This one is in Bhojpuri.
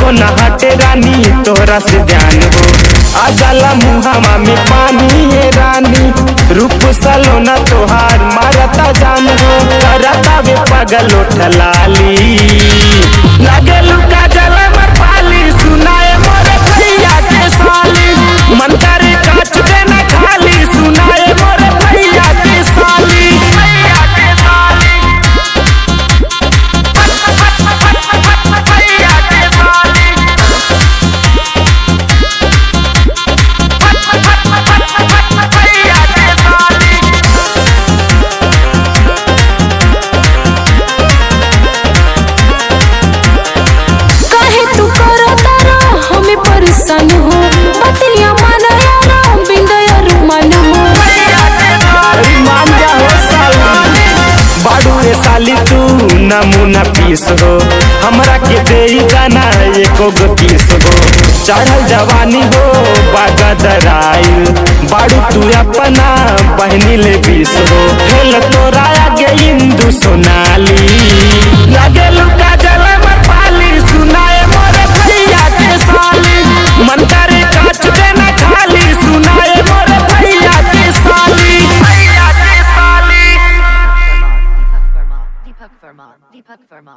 तनिको न हटे रानी तोहरा से ध्यान हो। आ जाला मुहावा में पानी है रानी, रूप सलोना तोहार मारता जान हो। करता वे पागल उठलाली लगे लुका जला मर पाली, सुनाए मोरे भैया के साली, मन करे काच के न खाली, सुनाए मोरे भैया के साली। परेशान हो पतिया माना यारा बिंदया रुमान हो। मान जा हो साली, बाडू रे साली तू नमूना पीस हो, हमरा के देई गाना एको गो पीस हो। चढ़ल जवानी हो बागा दराइल, बाडू तू अपना बहनी ले बीस हो। खेल तोरा आगे इंदु सोनाली लगे लुका जला मर पाली, सुनाए मोरे भैया के साली, मन करे काच के न खाली, सुनाए मोरे भैया के साली। Deepak Verma.